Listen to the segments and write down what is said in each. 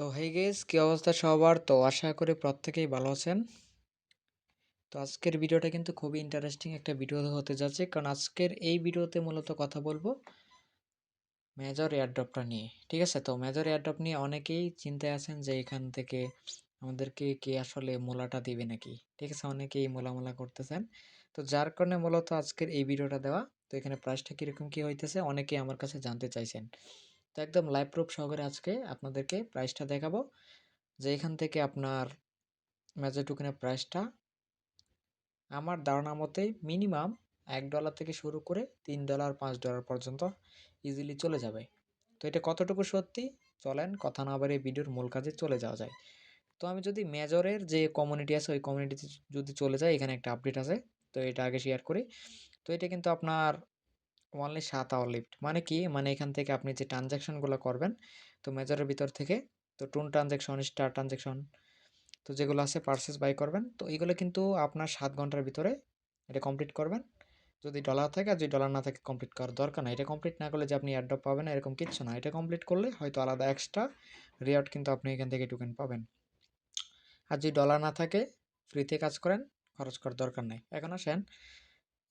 তো হেই গেস কি অবস্থা সবার? তো আশা করি প্রত্যেকেই ভালো আছেন। তো আজকের ভিডিওটা কিন্তু খুবই ইন্টারেস্টিং একটা ভিডিও হতে যাচ্ছে, কারণ আজকের এই ভিডিওতে মূলত কথা বলবো মেজর এয়ারড্রপটা নিয়ে। ঠিক আছে, তো মেজর এয়ারড্রপ নিয়ে অনেকেই চিন্তায় আছেন যে এখান থেকে আমাদেরকে কে আসলে মোলাটা দিবে নাকি। ঠিক আছে, অনেকেই মোলা করতেছেন। তো যার কারণে মূলত আজকের এই ভিডিওটা দেওয়া। তো এখানে প্রাইসটা কীরকম কী হইতেছে অনেকেই আমার কাছে জানতে চাইছেন। তো একদম লাইভ প্রুফ সহকারে আজকে আপনাদেরকে প্রাইসটা দেখাবো, যে এখান থেকে আপনার মেজর টোকেনের প্রাইসটা আমার ধারণা মতে মিনিমাম $1 থেকে শুরু করে $3 $5 পর্যন্ত ইজিলি চলে যাবে। তো এটা কতটুকু সত্যি, চলেন কথা না বাড়িয়ে ভিডিওর মূল কাজে চলে যাওয়া যায়। তো আমি যদি মেজরের যে কমিউনিটি আছে ওই কমিউনিটিতে যদি চলে যাই, এখানে একটা আপডেট আছে, তো এটা আগে শেয়ার করি। তো এটা কিন্তু আপনার অনলি 7 আওয়ার লিফট। মানে কি, মানে এখান থেকে আপনি যে ট্রানজ্যাকশনগুলো করবেন, তো মেজরের ভিতর থেকে তো টোন ট্রানজ্যাকশন, স্টার ট্রানজ্যাকশন, তো যেগুলো আছে পারচেস বাই করবেন, তো এইগুলো কিন্তু আপনার 7 ঘন্টার ভিতরে এটা কমপ্লিট করবেন। যদি ডলার থাকে, আর যদি ডলার না থাকে কমপ্লিট করার দরকার নাই। এটা কমপ্লিট না করলে যে আপনি এয়ারড্রপ পাবেন না এরকম কিচ্ছু না। এটা কমপ্লিট করলে হয়তো আলাদা এক্সট্রা রিওয়ার্ড কিন্তু আপনি এখান থেকে টোকেন পাবেন। আর যদি ডলার না থাকে, ফ্রিতে কাজ করেন, খরচ করার দরকার নাই। এখন আসেন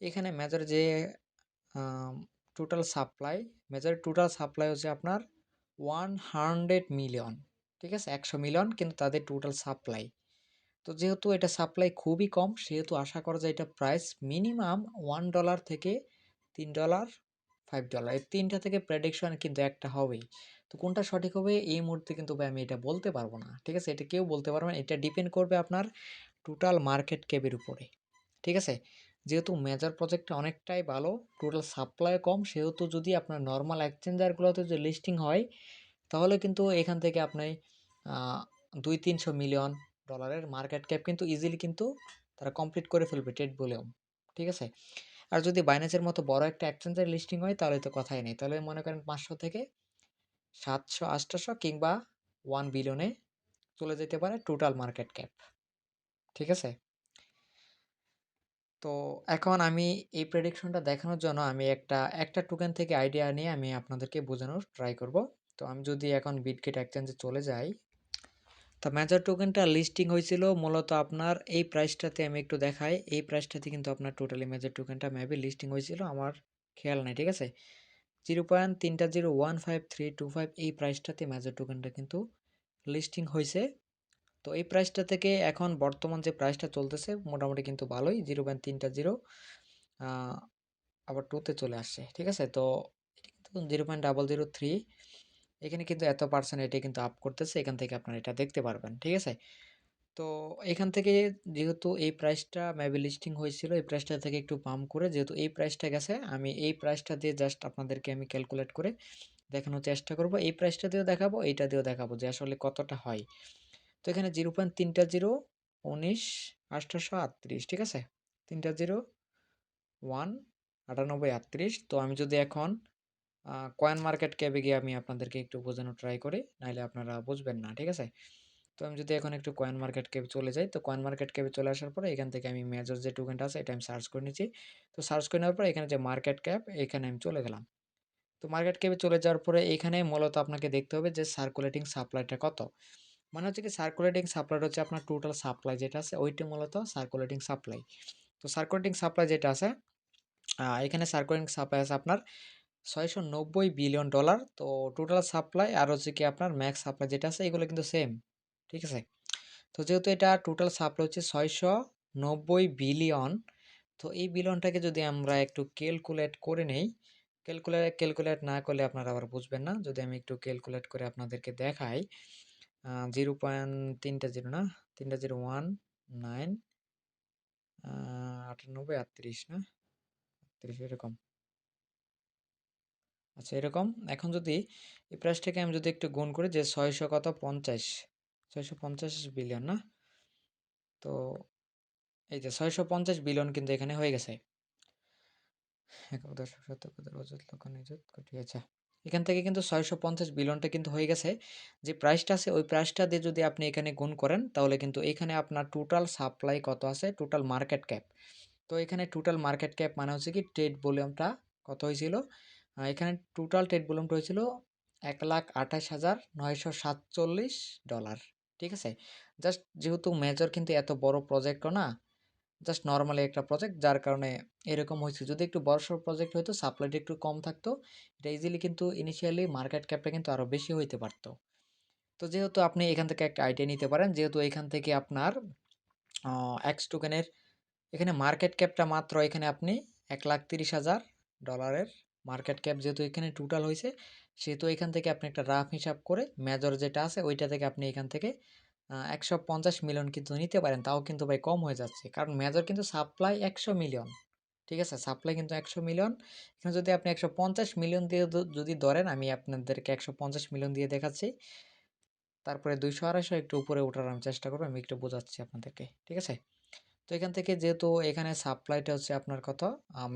এখানে মেজর যে total supply, major total supply হচ্ছে আপনার 100 মিলিয়ন। ঠিক আছে, 100 মিলিয়ন কিন্তু তাদের টোটাল সাপ্লাই। তো যেহেতু এটা সাপ্লাই খুবই কম, সেহেতু আশা করা যায় এটা প্রাইস মিনিমাম $1 থেকে $3 $5 এই তিনটা থেকে প্রেডিকশন কিন্তু একটা হবেই। তো কোনটা সঠিক হবে এই মুহূর্তে কিন্তু ভাই আমি এটা বলতে পারবো না। ঠিক আছে, এটা কেউ বলতে পারবে না, এটা ডিপেন্ড করবে আপনার টোটাল মার্কেট ক্যাপের উপরে। ঠিক আছে, যেহেতু মেজর প্রজেক্টটা অনেকটাই ভালো, টোটাল সাপ্লাই কম, সেহেতু যদি আপনার নর্মাল এক্সচেঞ্জারগুলোতে যে লিস্টিং হয়, তাহলে কিন্তু এখান থেকে আপনি 200-300 মিলিয়ন ডলারের মার্কেট ক্যাপ কিন্তু ইজিলি কিন্তু তারা কমপ্লিট করে ফেলবে ট্রেড ভলিউম। ঠিক আছে, আর যদি বাইন্যান্সের মতো বড় একটা এক্সচেঞ্জের লিস্টিং হয় তাহলে তো কথাই নেই, তাহলে মনে করেন 500 থেকে 700-800 কিংবা 1 বিলিয়নে চলে যেতে পারে টোটাল মার্কেট ক্যাপ। ঠিক আছে, তো এখন আমি এই প্রেডিকশনটা দেখানোর জন্য আমি একটা টোকেন থেকে আইডিয়া নিয়ে আমি আপনাদেরকে বোঝানোর ট্রাই করব। তো আমি যদি এখন বিটগেট এক্সচেঞ্জে চলে যাই, তো মেজর টোকেনটা লিস্টিং হয়েছিল মূলত আপনার এই প্রাইসটাতে, আমি একটু দেখাই, এই প্রাইসটাতে কিন্তু আপনার টোটালি মেজর টোকেনটা মেবি লিস্টিং হয়েছিল, আমার খেয়াল নাই। ঠিক আছে, 0.301535 এই প্রাইসটাতে মেজর টোকেনটা কিন্তু লিস্টিং হয়েছে। তো এই প্রাইসটা থেকে এখন বর্তমান যে প্রাইসটা চলতেছে মোটামুটি কিন্তু ভালোই, 0.30 আবার 2তে চলে আসছে। ঠিক আছে, তো এটা কিন্তু 0.003, এখানে কিন্তু এত পার্সেন্ট এটা কিন্তু আপ করতেছে, এখান থেকে আপনারা এটা দেখতে পারবেন। ঠিক আছে, তো এখান থেকে যেহেতু এই প্রাইসটা মেবি লিস্টিং হয়েছিল, এই প্রাইসটা থেকে একটু পাম্প করে যেহেতু এই প্রাইসটা গেছে, আমি এই প্রাইসটা দিয়ে জাস্ট আপনাদেরকে আমি ক্যালকুলেট করে দেখানোর চেষ্টা করব। এই প্রাইসটা দিয়েও দেখাবো, এইটা দিয়েও দেখাবো যে আসলে কতটা হয়। তো এখানে 0.3019 ঠিক আছে, 3019838। তো আমি যদি এখন কয়েন মার্কেট ক্যাপে গিয়ে আমি আপনাদেরকে একটু বোঝানোর ট্রাই করি, নাহলে আপনারা বুঝবেন না। ঠিক আছে, তো আমি যদি এখন একটু কয়েন মার্কেট ক্যাপে চলে যাই, তো কয়েন মার্কেট ক্যাপে চলে আসার পরে এখান থেকে আমি মেজর যে টোকেনটা আছে এটা আমি সার্চ করে নিচ্ছি। তো সার্চ করে নেওয়ার পরে এখানে যে মার্কেট ক্যাপ, এখানে আমি চলে গেলাম। তো মার্কেট ক্যাপে চলে যাওয়ার পরে এখানে মূলত আপনাকে দেখতে হবে যে সার্কুলেটিং সাপ্লাইটা কত। মানে হচ্ছে কি, সার্কুলেটিং সাপ্লাই হচ্ছে আপনার টোটাল সাপ্লাই যেটা আছে ওইটা মূলত সার্কুলেটিং সাপ্লাই। তো সার্কুলেটিং সাপ্লাই যেটা আছে, এখানে সার্কুলেটিং সাপ্লাই আছে আপনার $690 বিলিয়ন। তো টোটাল সাপ্লাই আর হচ্ছে কি আপনার ম্যাক্স সাপ্লাই যেটা আছে এগুলো কিন্তু সেম। ঠিক আছে, তো যেহেতু এটা টোটাল সাপ্লাই হচ্ছে 690 বিলিয়ন, তো এই বিলিয়নটাকে যদি আমরা একটু ক্যালকুলেট করে নেই, ক্যালকুলেট না করলে আপনারা আবার বুঝবেন না। যদি আমি একটু ক্যালকুলেট করে আপনাদেরকে দেখাই, 0.30 না, 3019 9838 না, 38 এরকম। আচ্ছা, এরকম। এখন যদি এই প্রাইসটাকে আমি যদি একটু গুণ করি যে 600 কত 50, 650 বিলিয়ন না, তো এই যে 650 বিলিয়ন কিন্তু এখানে হয়ে গেছে। আচ্ছা, এখান থেকে কিন্তু 650 বিলিয়নটা কিন্তু হয়ে গেছে। যে প্রাইসটা আছে ওই প্রাইসটা দিয়ে যদি আপনি এখানে গুণ করেন, তাহলে কিন্তু এখানে আপনার টোটাল সাপ্লাই কত আছে, টোটাল মার্কেট ক্যাপ। তো এখানে টোটাল মার্কেট ক্যাপ মানে হচ্ছে কি ট্রেড ভলিউমটা কত হয়েছিল, এখানে টোটাল ট্রেড ভলিউমটা হয়েছিল $1,28,947 ঠিক আছে? জাস্ট যেহেতু মেজর কিন্তু এত বড় প্রজেক্টও না, জাস্ট নরমালি একটা প্রজেক্ট, যার কারণে এরকম হয়েছে। যদি একটু বড়সড় প্রজেক্ট হইতো, সাপ্লাইটা একটু কম থাকতো, এটা ইজিলি কিন্তু ইনিশিয়ালি মার্কেট ক্যাপটা কিন্তু আরও বেশি হইতে পারতো। তো যেহেতু আপনি এখান থেকে একটা আইডিয়া নিতে পারেন, যেহেতু এখান থেকে আপনার এক্স টোকেনের এখানে মার্কেট ক্যাপটা মাত্র এখানে আপনি $1,30,000 মার্কেট ক্যাপ যেহেতু এখানে টোটাল হয়েছে, সেহেতু এখান থেকে আপনি একটা রাফ হিসাব করে মেজর যেটা আছে ওইটা থেকে আপনি এখান থেকে 150 মিলিয়ন কিন্তু নিতে পারেন। তাও কিন্তু ভাই কম হয়ে যাচ্ছে, কারণ মেজর কিন্তু সাপ্লাই 100 মিলিয়ন, ঠিক আছে? সাপ্লাই কিন্তু 100 মিলিয়ন। এখানে যদি আপনি 150 মিলিয়ন দিয়ে যদি ধরেন, আমি আপনাদেরকে 150 মিলিয়ন দিয়ে দেখাচ্ছি, তারপরে 200-250 একটু উপরে ওঠার আমি চেষ্টা করবো, আমি একটু বোঝাচ্ছি আপনাদেরকে, ঠিক আছে? তো এখান থেকে যেহেতু এখানে সাপ্লাইটা হচ্ছে আপনার কত,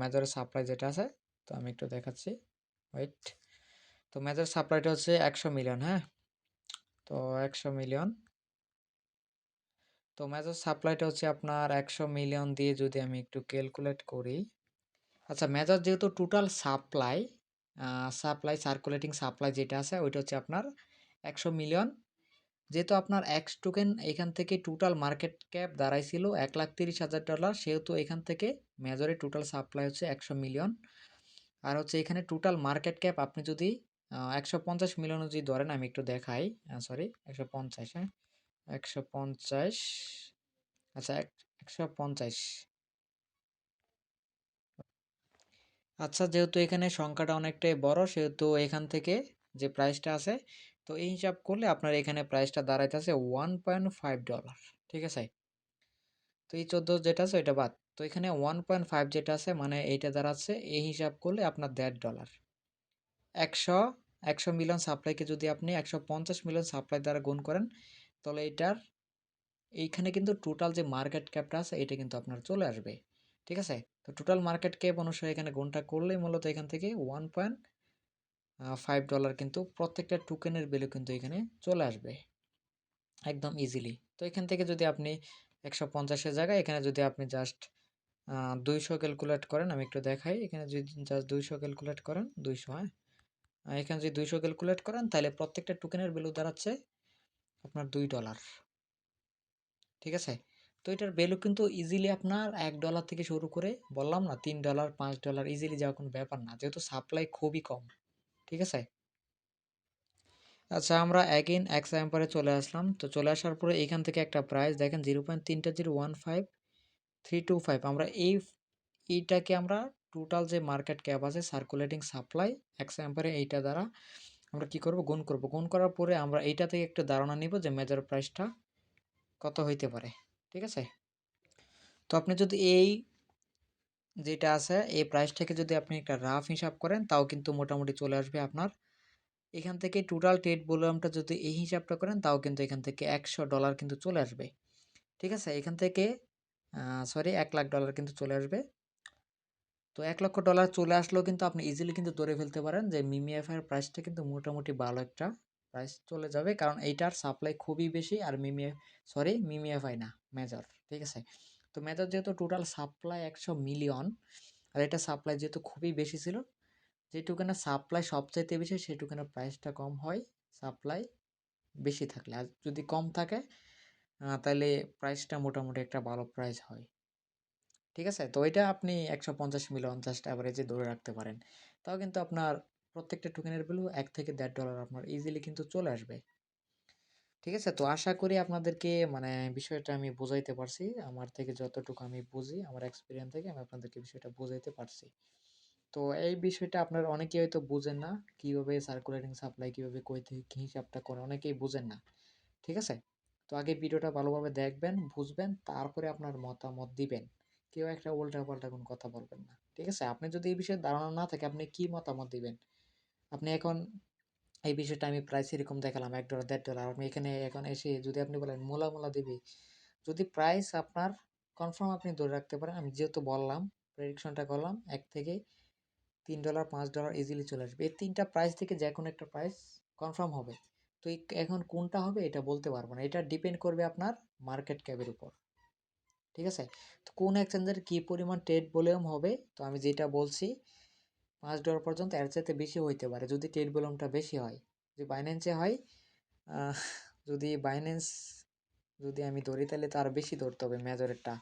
মেজরের সাপ্লাই যেটা আছে, তো আমি একটু দেখাচ্ছি, ওয়েট। তো মেজর সাপ্লাইটা হচ্ছে 100 মিলিয়ন, হ্যাঁ? তো 100 মিলিয়ন, তো মেজর সাপ্লাইটা হচ্ছে আপনার 100 মিলিয়ন দিয়ে যদি আমি একটু ক্যালকুলেট করি, আচ্ছা মেজর যেহেতু টোটাল সাপ্লাই, সার্কুলেটিং সাপ্লাই যেটা আছে ওইটা হচ্ছে আপনার 100 মিলিয়ন। যেহেতু আপনার এক্স টোকেন এখান থেকে টোটাল মার্কেট ক্যাপ দাঁড়াইছিল $1,30,000, সেহেতু এখান থেকে মেজরের টোটাল সাপ্লাই হচ্ছে 100 মিলিয়ন। আর হচ্ছে এখানে টোটাল মার্কেট ক্যাপ আপনি যদি 150 মিলিয়ন যদি ধরেন, আমি একটু দেখাই, সরি 150, হ্যাঁ 150, আচ্ছা 150, আচ্ছা যেহেতু এখানে সংখ্যাটা অনেকটাই বড়, সেহেতু এখান থেকে যে প্রাইসটা আছে, তো এই হিসাব করলে আপনার এখানে প্রাইসটা দাঁড়াইতেছে $1.5, ঠিক আছে? তো এই 14 যেটা আছে ওইটা বাদ, তো এখানে 1.5 যেটা আছে, মানে এইটা দাঁড়াচ্ছে, এই হিসাব করলে আপনার $1.5, 100 মিলিয়ন সাপ্লাইকে যদি আপনি 150 মিলিয়ন সাপ্লাই দ্বারা গুণ করেন, তাহলে এইটার এইখানে কিন্তু টোটাল যে মার্কেট ক্যাপটা আছে এটা কিন্তু আপনার চলে আসবে, ঠিক আছে? তো টোটাল মার্কেট ক্যাপ অনুসারে এখানে গুণটা করলেই মূলত এখান থেকে $1.5 কিন্তু প্রত্যেকটা টোকেনের ভ্যালু কিন্তু এখানে চলে আসবে একদম ইজিলি। তো এখান থেকে যদি আপনি 150-এর জায়গায় এখানে যদি আপনি জাস্ট 200 ক্যালকুলেট করেন, আমি একটু দেখাই, এখানে যদি জাস্ট 200 ক্যালকুলেট করেন, 200, হ্যাঁ, এখানে যদি 200 ক্যালকুলেট করেন, তাহলে প্রত্যেকটা টোকেনের ভ্যালু দাঁড়াচ্ছে আপনার $2, ঠিক আছে? তো এটার ভ্যালু কিন্তু ইজিলি আপনার $1 থেকে শুরু করে, বললাম না $3, $5 ইজিলি যাওয়ার কোনো ব্যাপার না, যেহেতু সাপ্লাই খুবই কম, ঠিক আছে? আচ্ছা আমরা অ্যাগেইন এক্সাম্পলে চলে আসলাম। তো চলে আসার পরে এখান থেকে একটা প্রাইস দেখেন 0.3015,325, আমরা এইটাকে আমরা টোটাল যে মার্কেট ক্যাপ আছে সার্কুলেটিং সাপ্লাই এক্সাম্পলে এইটা দ্বারা আমরা কি করব, গুণ করব। গুণ করার পরে আমরা এইটা থেকে একটা ধারণা নিব যে মেজর প্রাইসটা কত হইতে পারে, ঠিক আছে? তো আপনি যদি এই যেটা আছে এই প্রাইসটাকে যদি আপনি একটা রাফ হিসাব করেন, তাও কিন্তু মোটামুটি চলে আসবে আপনার এখান থেকে টোটাল ট্রেড ভলিউমটা যদি এই হিসাবটা করেন, তাও কিন্তু এখান থেকে $100 কিন্তু চলে আসবে, ঠিক আছে? এখান থেকে সরি $1,00,000 কিন্তু চলে আসবে। তো $1,00,000 চলে আসলেও কিন্তু আপনি ইজিলি কিন্তু ধরে ফেলতে পারেন যে মিমিএফআই এর প্রাইসটা কিন্তু মোটামুটি ভালো একটা প্রাইস চলে যাবে, কারণ এইটার সাপ্লাই খুবই বেশি। আর মিমিএফআই না, মেজর, ঠিক আছে? তো মেজর যেহেতু টোটাল সাপ্লাই 100 মিলিয়ন, আর এটা সাপ্লাই যেহেতু খুবই বেশি ছিল, যেটুকুনা সাপ্লাই সবচাইতে বেশি সেটুকুনের প্রাইসটা কম হয় সাপ্লাই বেশি থাকলে। আর যদি কম থাকে তাহলে প্রাইসটা মোটামুটি একটা ভালো প্রাইস হয়, ঠিক আছে? তো এটা আপনি 150 মিলিয়ন জাস্ট অ্যাভারেজে ধরে রাখতে পারেন, তাও কিন্তু আপনার প্রত্যেকটা টোকেনের ভ্যালু $1 থেকে $1.5 আপনার ইজিলি কিন্তু চলে আসবে, ঠিক আছে? তো আশা করি আপনাদেরকে মানে বিষয়টা আমি বোঝাইতে পারছি, আমার থেকে যতটুকু আমি বুঝি, আমার এক্সপিরিয়েন্স থেকে আমি আপনাদেরকে বিষয়টা বোঝাইতে পারছি। তো এই বিষয়টা আপনারা অনেকেই হয়তো বুঝেন না, কিভাবে সার্কুলেটিং সাপ্লাই কিভাবে কই থেকে কি হিসাবটা করে, অনেকেই বুঝেন না, ঠিক আছে? তো আগে ভিডিওটা ভালোভাবে দেখবেন, বুঝবেন, তারপরে আপনার মতামত দিবেন। কেউ একটা উল্টাপাল্টা কোনো কথা বলবেন না, ঠিক আছে? আপনি যদি এই বিষয়ে ধারণা না থাকে আপনি কি মতামত দিবেন? আপনি এখন এই বিষয়টা আমি প্রাইস এরকম দেখালাম $1 $1.5, আপনি এখানে এখন এসে যদি আপনি বলেন মোলা দিবি, যদি প্রাইস আপনার কনফার্ম আপনি ধরে রাখতে পারেন, আমি যেহেতু বললাম প্রেডিকশনটা করলাম $1 থেকে $3 $5 ইজিলি চলে আসবে, এই তিনটা প্রাইস থেকে যে কোনো একটা প্রাইস কনফার্ম হবে। তো এখন কোনটা হবে এটা বলতে পারবো না, এটা ডিপেন্ড করবে আপনার মার্কেট ক্যাপের উপর, ঠিক আছে? তো কোন এক্সচেঞ্জের কি পরিমাণ ট্রেড ভলিউম হবে, তো আমি যেটা বলছি $5 পর্যন্ত, এর চাইতে বেশি হইতে পারে যদি ট্রেড ভলিউমটা বেশি হয়, যদি বাইন্যান্সে হয়, আহ, যদি বাইন্যান্স যদি আমি ধরি তাহলে তো আরও বেশি ধরতে হবে মেজরেরটা।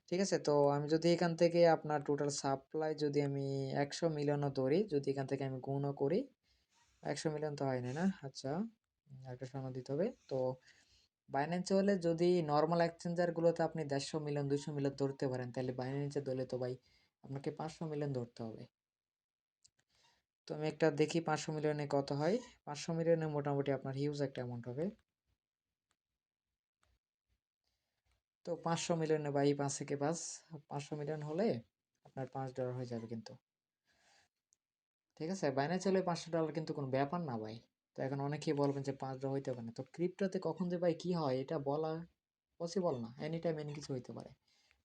ঠিক আছে, তো আমি যদি এখান থেকে আপনার টোটাল সাপ্লাই যদি আমি 100 মিলিয়নও ধরি, যদি এখান থেকে আমি গুণও করি, 100 মিলিয়ন তো হয়নি না, আচ্ছা একটা শূন্য দিতে হবে। তো বাইন্যান্সে হলে যদি নর্মাল এক্সচেঞ্জারগুলোতে আপনি 150 মিলিয়ন 200 মিলিয়ন ধরতে পারেন, তাহলে বাইন্যান্সে ধরলে তো ভাই আপনাকে 500 মিলিয়ন ধরতে হবে। তো আমি একটা দেখি 500 মিলিয়নে কত হয়। 500 মিলিয়নে মোটামুটি আপনার হিউজ একটা অ্যামাউন্ট হবে। তো 500 মিলিয়নে ভাই 5 থেকে 5, 500 মিলিয়ন হলে আপনার $5 হয়ে যাবে কিন্তু। ঠিক আছে, বাইন্যান্স হলে $500 কিন্তু কোনো ব্যাপার না ভাই। তো এখন অনেকেই বলবেন যে $5 হইতে পারে না, তো ক্রিপ্টোতে কখন যে ভাই কি হয় এটা বলা পসিবল না, এনি টাইম এনি কিছু হইতে পারে।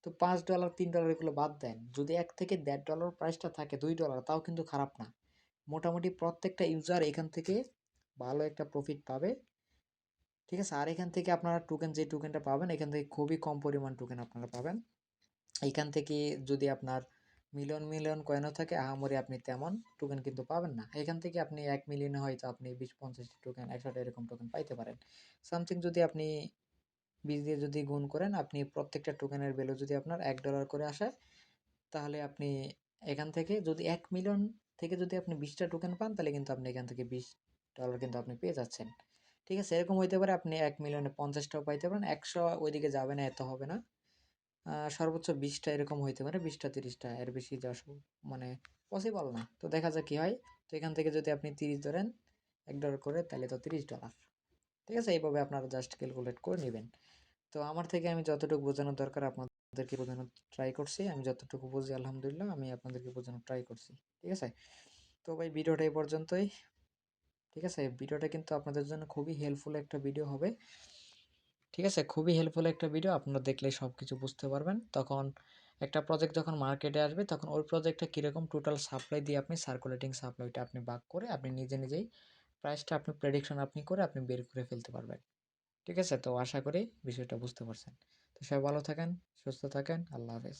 তো $5 $3 এগুলো বাদ দেন, যদি $1 থেকে $1.5 প্রাইসটা থাকে $2, তাও কিন্তু খারাপ না। মোটামুটি প্রত্যেকটা ইউজার এখান থেকে ভালো একটা প্রফিট পাবে। ঠিক আছে, আর এখান থেকে আপনারা টোকেন, যে টোকেনটা পাবেন এখান থেকে খুবই কম পরিমাণ টোকেন আপনারা পাবেন। এইখান থেকে যদি আপনার মিলিয়ন মিলিয়ন কয়েনও থাকে, আহামরি আপনি তেমন টোকেন কিন্তু পাবেন না। এখান থেকে আপনি 1 মিলিয়নে হয়তো আপনি 20-50 টোকেন 100টা এরকম টোকেন পাইতে পারেন। সামথিং যদি আপনি 20 দিয়ে যদি গুণ করেন, আপনি প্রত্যেকটা টোকেনের ভ্যালু যদি আপনার $1 করে আসে, তাহলে আপনি এখান থেকে যদি 1 মিলিয়ন থেকে যদি আপনি 20টা টোকেন পান, তাহলে কিন্তু আপনি এখান থেকে $20 কিন্তু আপনি পেয়ে যাচ্ছেন। ঠিক আছে, এরকম হইতে পারে আপনি 1 মিলিয়নে 50টাও পাইতে পারেন, 100 ওইদিকে যাবে না, এত হবে না। সর্বোচ্চ 20টা এরকম হইতে পারে, 20টা 30টা, এর বেশি যাওয়া মানে পসিবল না। তো দেখা যাক কি হয়। তো এখান থেকে যদি আপনি 30 ধরেন $1 করে, তাহলে তো $30। ঠিক আছে, এইভাবে আপনারা জাস্ট ক্যালকুলেট করে নেবেন। তো আমার থেকে আমি যতটুকু বোঝানোর দরকার আপনাদেরকে বোঝানোর ট্রাই করছি। আমি যতটুকু বুঝি আলহামদুলিল্লাহ আমি আপনাদেরকে বোঝানোর ট্রাই করছি। ঠিক আছে, তো ভাই ভিডিওটা এই পর্যন্তই। ঠিক আছে, ভিডিওটা কিন্তু আপনাদের জন্য খুবই হেল্পফুল একটা ভিডিও হবে। ঠিক আছে, খুবই হেল্পফুল একটা ভিডিও, আপনারা দেখলেই সব কিছু বুঝতে পারবেন। তখন একটা প্রজেক্ট যখন মার্কেটে আসবে, তখন ওই প্রজেক্টটা কীরকম টোটাল সাপ্লাই দিয়ে আপনি সার্কুলেটিং সাপ্লাইটা আপনি ভাগ করে আপনি নিজে নিজেই প্রাইসটা আপনি প্রেডিকশন আপনি করে আপনি বের করে ফেলতে পারবেন। ঠিক আছে, তো আশা করি বিষয়টা বুঝতে পারছেন। তো সবাই ভালো থাকেন, সুস্থ থাকেন, আল্লাহ হাফেজ।